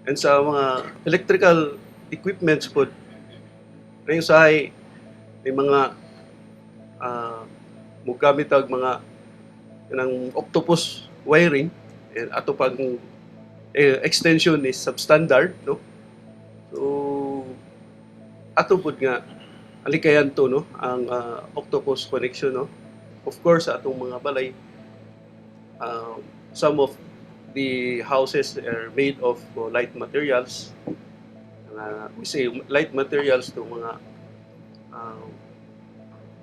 And sa mga electrical equipments po, na usahay may mga mugamit og mga ng octopus wiring and ato pag extension is substandard, no? So ato pud nga alikayan to, no, ang octopus connection, no. Of course sa atong mga balay, some of the houses are made of light materials. We say light materials to mga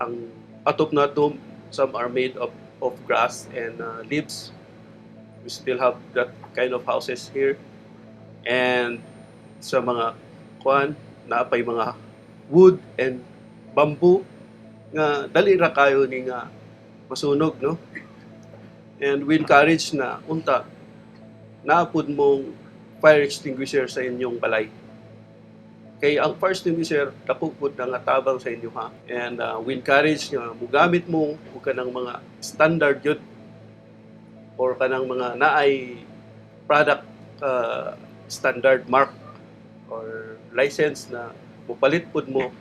ang atop nato, some are made of grass and leaves. We still have that kind of houses here. And sa mga kuan, naapay mga wood and bamboo nga dali ra kayo ni nga masunog, no. And we encourage na unta naapod mong fire extinguisher sa inyong balay. Kay ang fire extinguisher dako pud nga tabang sa inyo, ha. And we encourage nga mugamit mo og kanang mga standard yun or kanang mga naay product standard mark or license na mupalit pud mo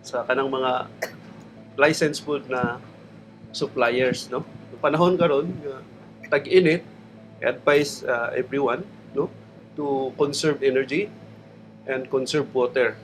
sa kanang mga license pud na suppliers, no. Sa panahon karon tag-init, I advise everyone, no, to conserve energy and conserve water.